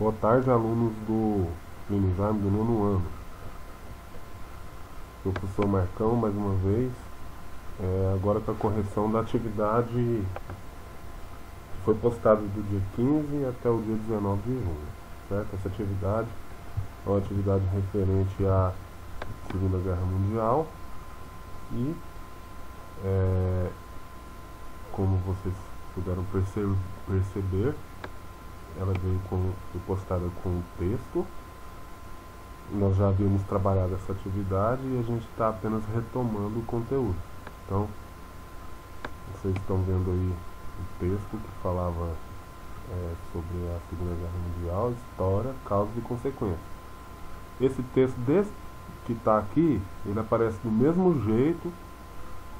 Boa tarde, alunos do Unizame do nono ano. Professor Marcão, mais uma vez, agora com a correção da atividade que foi postada do dia 15 até o dia 19 de junho, certo? Essa atividade é uma atividade referente à Segunda Guerra Mundial e, como vocês puderam perceber, ela foi postada com o texto. Nós já havíamos trabalhado essa atividade e a gente está apenas retomando o conteúdo. Então, vocês estão vendo aí o texto que falava sobre a Segunda Guerra Mundial, história, causas e consequências. Esse texto que está aqui, ele aparece do mesmo jeito,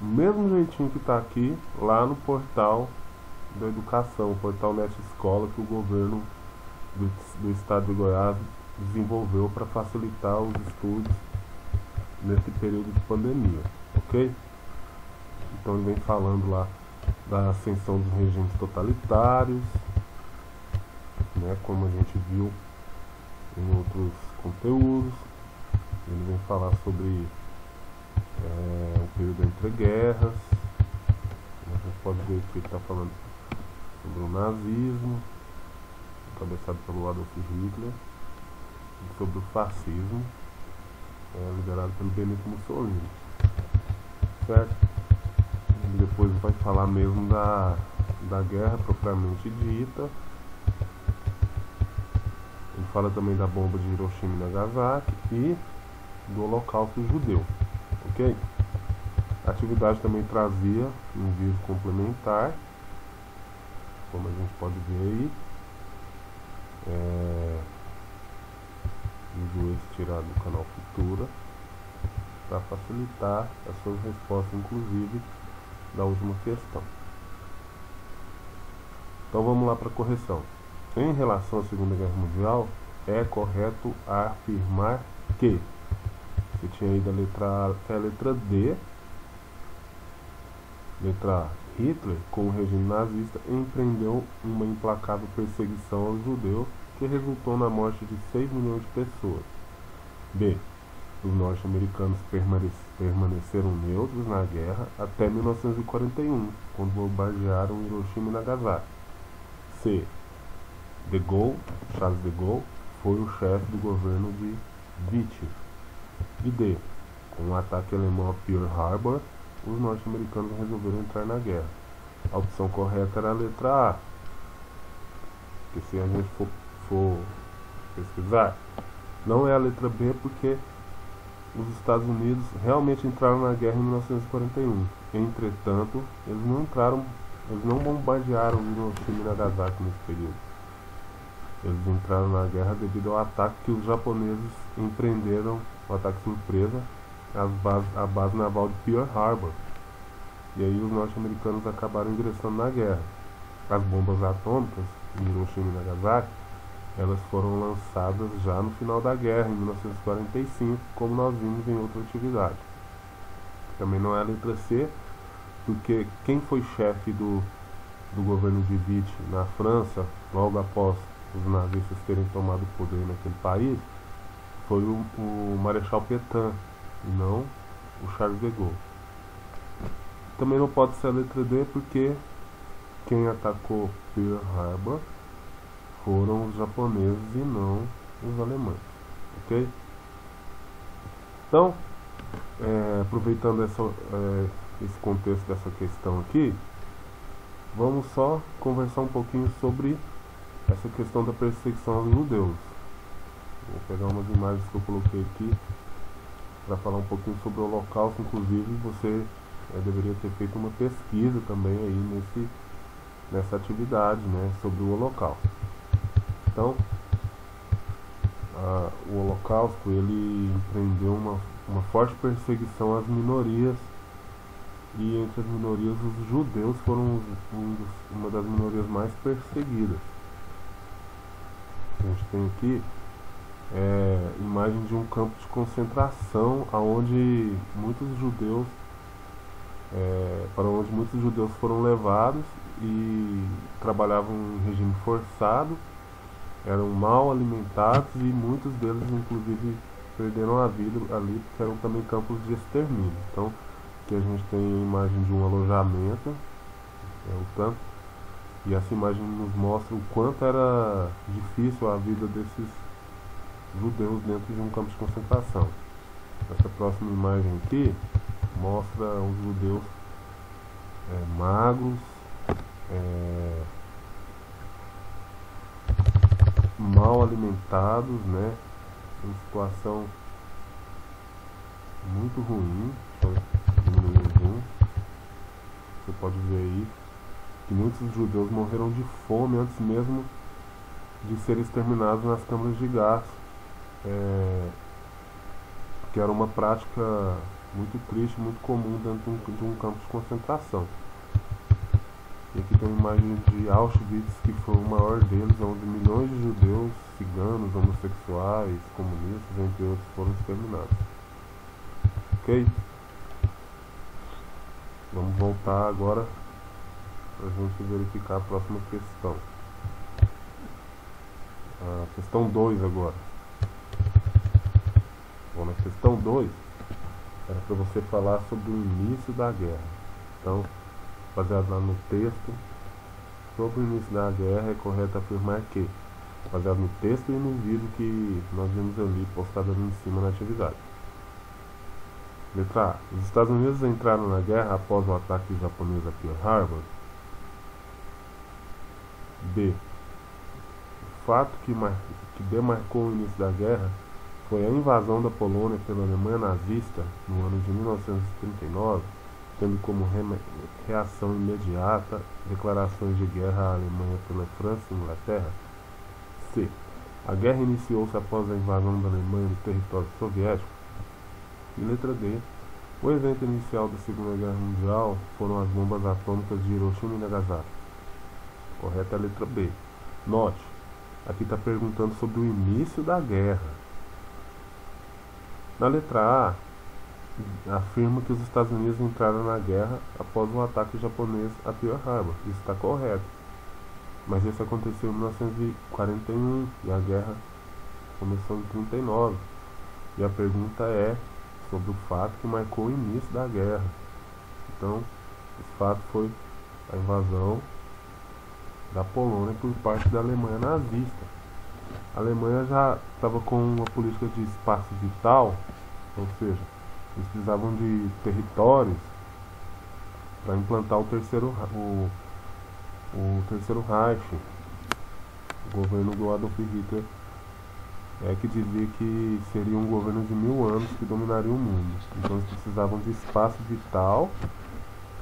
do mesmo jeitinho que está aqui, lá no portal da educação, o portal Net Escola, que o governo do estado de Goiás desenvolveu para facilitar os estudos nesse período de pandemia, ok? Então ele vem falando lá da ascensão dos regimes totalitários, né, como a gente viu em outros conteúdos. Ele vem falar sobre o período entre guerras. A gente pode ver que ele está falando sobre o nazismo, encabeçado pelo Adolf Hitler, e sobre o fascismo, liderado pelo Benito Mussolini, certo? E depois vai falar mesmo da guerra propriamente dita. Ele fala também da bomba de Hiroshima e Nagasaki e do Holocausto Judeu, ok? A atividade também trazia um vídeo complementar, como a gente pode ver aí, vídeo esse tirado do canal Futura, para facilitar as suas respostas, inclusive da última questão. Então vamos lá para a correção. Em relação à Segunda Guerra Mundial, é correto afirmar que você tinha aí da letra A até a letra D. Letra A. Hitler, com o regime nazista, empreendeu uma implacável perseguição aos judeus que resultou na morte de 6 milhões de pessoas. B. Os norte-americanos permaneceram neutros na guerra até 1941, quando bombardearam Hiroshima e Nagasaki. C. Charles de Gaulle, foi o chefe do governo de Vichy. E D. Com o ataque alemão a Pearl Harbor, os norte-americanos resolveram entrar na guerra. A opção correta era a letra A. Porque se a gente for pesquisar, não é a letra B, porque os Estados Unidos realmente entraram na guerra em 1941. Entretanto, eles não bombardearam Hiroshima e Nagasaki nesse período. Eles entraram na guerra devido ao ataque que os japoneses empreenderam, o ataque surpresa, à base naval de Pearl Harbor. E aí os norte-americanos acabaram ingressando na guerra. As bombas atômicas em Hiroshima e Nagasaki, elas foram lançadas já no final da guerra, em 1945, como nós vimos em outra atividade. Também não é a letra C, porque quem foi chefe do governo de Vichy na França, logo após os nazistas terem tomado o poder naquele país, foi o Marechal Pétain, e não o Charles de Gaulle. Também não pode ser a letra D, porque quem atacou Pearl Harbor foram os japoneses e não os alemães, ok? Então, aproveitando esse contexto dessa questão aqui, vamos só conversar um pouquinho sobre essa questão da perseguição aos judeus. Vou pegar umas imagens que eu coloquei aqui para falar um pouquinho sobre o Holocausto. Inclusive, você deveria ter feito uma pesquisa também aí nessa atividade, né, sobre o Holocausto. Então, o Holocausto, ele empreendeu uma forte perseguição às minorias, e entre as minorias os judeus foram uma das minorias mais perseguidas. A gente tem aqui imagem de um campo de concentração onde muitos judeus foram levados e trabalhavam em regime forçado, eram mal alimentados e muitos deles inclusive perderam a vida ali porque eram também campos de extermínio. Então aqui a gente tem a imagem de um alojamento, o tanto, e essa imagem nos mostra o quanto era difícil a vida desses judeus dentro de um campo de concentração. Essa próxima imagem aqui mostra os judeus magros, mal alimentados, né, em situação muito ruim. Deixa eu diminuir o zoom. Você pode ver aí que muitos judeus morreram de fome antes mesmo de serem exterminados nas câmaras de gás, que era uma prática muito triste, muito comum dentro de um campo de concentração. E aqui tem uma imagem de Auschwitz, que foi o maior deles, onde milhões de judeus, ciganos, homossexuais, comunistas, entre outros, foram exterminados. Ok? Vamos voltar agora para a gente verificar a próxima questão. A questão 2 agora. Bom, na questão 2 era para você falar sobre o início da guerra. Então, baseado lá no texto, sobre o início da guerra, é correto afirmar que, baseado no texto e no vídeo que nós vimos ali, postado ali em cima na atividade. Letra A. Os Estados Unidos entraram na guerra após o ataque japonês a Pearl Harbor. B. O fato que demarcou o início da guerra foi a invasão da Polônia pela Alemanha nazista no ano de 1939, tendo como reação imediata declarações de guerra à Alemanha pela França e Inglaterra. C. A guerra iniciou-se após a invasão da Alemanha do território soviético. E letra D. O evento inicial da Segunda Guerra Mundial foram as bombas atômicas de Hiroshima e Nagasaki. Correta é a letra B. Note, aqui está perguntando sobre o início da guerra. Na letra A, afirma que os Estados Unidos entraram na guerra após o ataque japonês a Pearl Harbor. Isso está correto. Mas isso aconteceu em 1941 e a guerra começou em 1939. E a pergunta é sobre o fato que marcou o início da guerra. Então, esse fato foi a invasão da Polônia por parte da Alemanha nazista. A Alemanha já estava com uma política de espaço vital, ou seja, eles precisavam de territórios para implantar o terceiro Reich, o governo do Adolf Hitler, que dizia que seria um governo de 1000 anos que dominaria o mundo. Então eles precisavam de espaço vital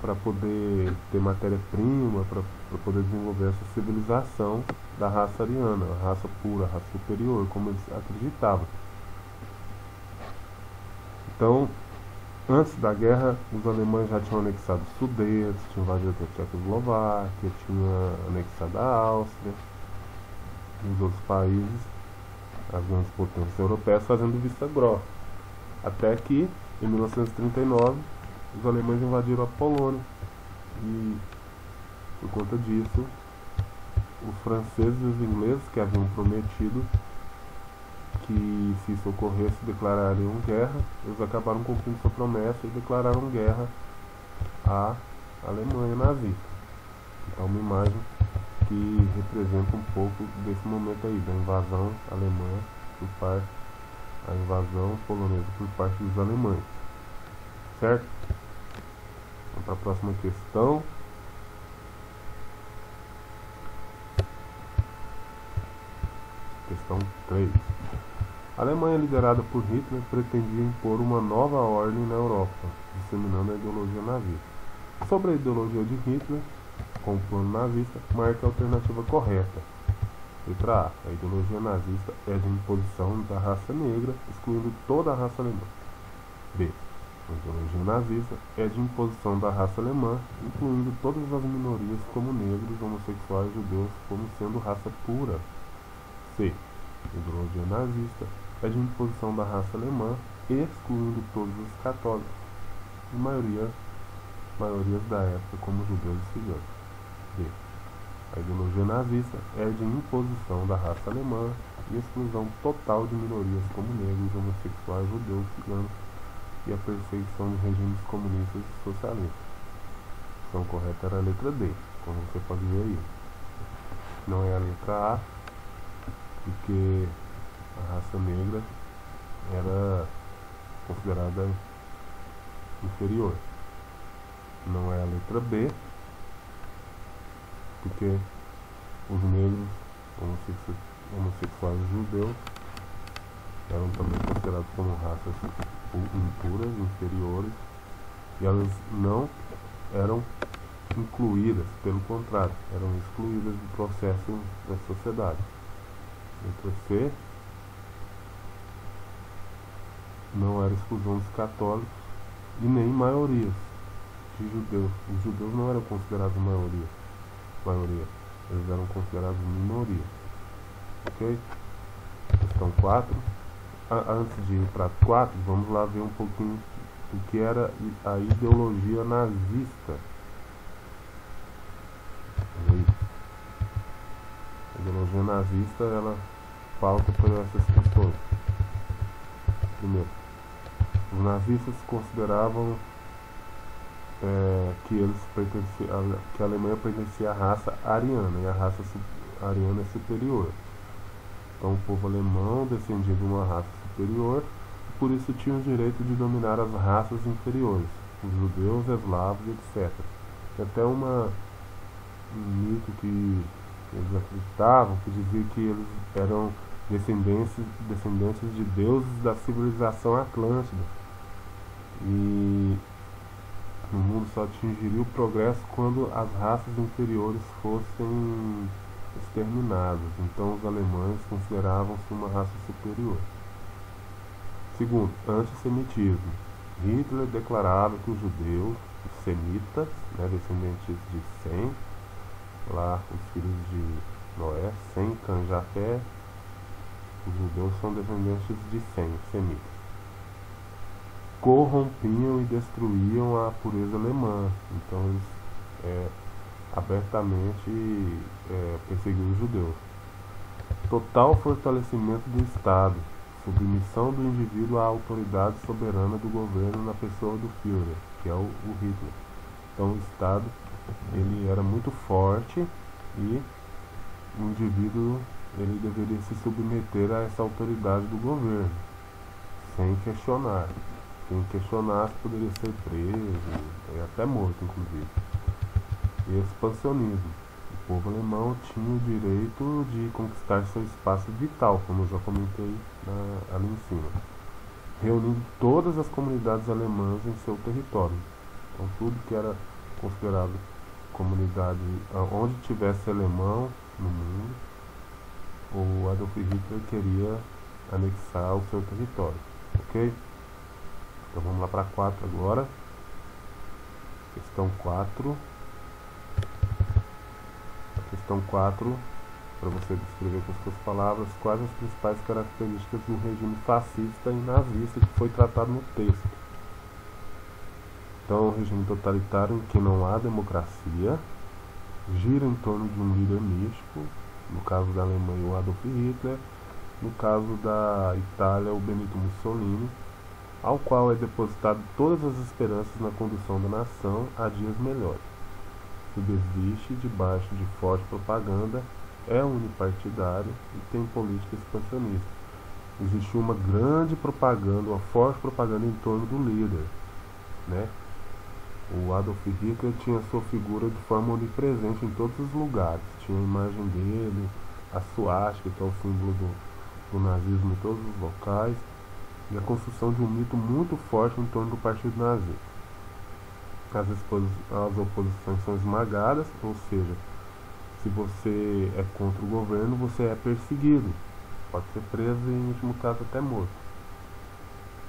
para poder ter matéria-prima, para poder desenvolver essa civilização da raça ariana, a raça pura, a raça superior, como eles acreditavam. Então, antes da guerra, os alemães já tinham anexado os Sudetos, tinham invadido a Tchecoslováquia, tinham anexado a Áustria e os outros países, as grandes potências europeias, fazendo vista grossa. Até que, em 1939, os alemães invadiram a Polônia e, por conta disso, os franceses e os ingleses, que haviam prometido que, se isso ocorresse, declarariam guerra, eles acabaram cumprindo sua promessa e declararam guerra à Alemanha nazista. Então, uma imagem que representa um pouco desse momento aí, da invasão alemã por parte, a invasão polonesa por parte dos alemães. Certo? Vamos para a próxima questão. Questão 3. A Alemanha, liderada por Hitler, pretendia impor uma nova ordem na Europa, disseminando a ideologia nazista. Sobre a ideologia de Hitler, com o plano nazista, marque a alternativa correta. Letra A. A ideologia nazista é de imposição da raça negra, excluindo toda a raça alemã. B. A ideologia nazista é de imposição da raça alemã, incluindo todas as minorias como negros, homossexuais e judeus, como sendo raça pura. C. A ideologia nazista é de imposição da raça alemã, excluindo todos os católicos, e maiorias da época como judeus e ciganos. D. A ideologia nazista é de imposição da raça alemã e exclusão total de minorias como negros, homossexuais, judeus, ciganos e a perseguição de regimes comunistas e socialistas. A opção correta era a letra D, como você pode ver aí. Não é a letra A, porque a raça negra era considerada inferior. Não é a letra B, porque os negros, homossexuais e judeus eram também considerados como raças impuras, inferiores, e elas não eram incluídas, pelo contrário, eram excluídas do processo da sociedade. Letra C, não era exclusão dos católicos e nem maiorias de judeus. Os judeus não eram considerados maioria, eles eram considerados minoria. Ok? Questão 4. Antes de ir para 4, vamos lá ver um pouquinho do que era a ideologia nazista. A ideologia nazista, ela pauta por essas questões. Primeiro, os nazistas consideravam que a Alemanha pertencia à raça ariana, e a raça ariana é superior. Então o povo alemão descendia de uma raça superior e por isso tinha o direito de dominar as raças inferiores, os judeus, eslavos, etc. Tem até um mito que eles acreditavam, que dizia que eles eram descendentes de deuses da civilização atlântida. E o mundo só atingiria o progresso quando as raças inferiores fossem exterminadas. Então os alemães consideravam-se uma raça superior. Segundo, antissemitismo. Hitler declarava que os judeus, os semitas, descendentes de Sem, lá os filhos de Noé, Sem, Cã, Jafé, os judeus são descendentes de Sem, semitas. Corrompiam e destruíam a pureza alemã. Então eles abertamente perseguiam os judeus. Total fortalecimento do Estado, submissão do indivíduo à autoridade soberana do governo na pessoa do Führer, que é o Hitler. Então o Estado ele era muito forte e o indivíduo ele deveria se submeter a essa autoridade do governo, sem questionar. Quem questionasse poderia ser preso, e até morto, inclusive. E expansionismo. O povo alemão tinha o direito de conquistar seu espaço vital, como eu já comentei ali em cima, reunindo todas as comunidades alemãs em seu território. Então tudo que era considerado comunidade, onde tivesse alemão no mundo, o Adolf Hitler queria anexar o seu território. Ok? Então vamos lá para 4 agora. Questão 4. A questão 4, para você descrever com as suas palavras quais as principais características do regime fascista e nazista que foi tratado no texto. Então, um regime totalitário em que não há democracia, gira em torno de um líder místico, no caso da Alemanha o Adolf Hitler, no caso da Itália o Benito Mussolini, ao qual é depositado todas as esperanças na condução da nação a dias melhores. Subsiste debaixo de forte propaganda, é unipartidário e tem política expansionista. Existe uma grande propaganda, uma forte propaganda em torno do líder, O Adolf Hitler tinha sua figura de forma onipresente em todos os lugares. Tinha a imagem dele, a suástica, que é o símbolo do nazismo em todos os locais, e a construção de um mito muito forte em torno do partido nazista. As oposições são esmagadas, ou seja, se você é contra o governo, você é perseguido, pode ser preso e, em último caso, até morto.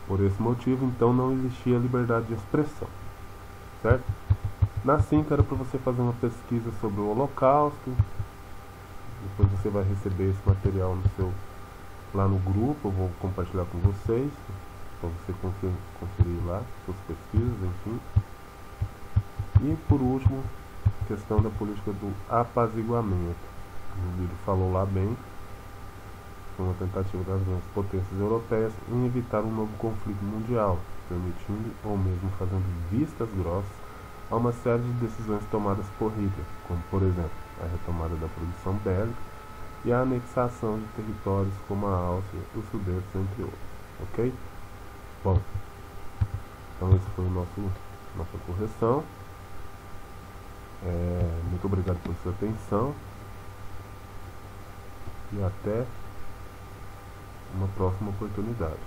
Por esse motivo, então, não existia liberdade de expressão, certo? Na 5 era para você fazer uma pesquisa sobre o Holocausto. Depois você vai receber esse material lá no grupo, eu vou compartilhar com vocês, para você conferir lá suas pesquisas, enfim. E por último, questão da política do apaziguamento. O vídeo falou lá bem, foi uma tentativa das grandes potências europeias em evitar um novo conflito mundial, permitindo ou mesmo fazendo vistas grossas a uma série de decisões tomadas por Hitler, como por exemplo a retomada da produção bélica e a anexação de territórios como a Áustria, os Sudetos, entre outros. Ok? Bom, então esse foi nossa correção. Muito obrigado por sua atenção e até uma próxima oportunidade.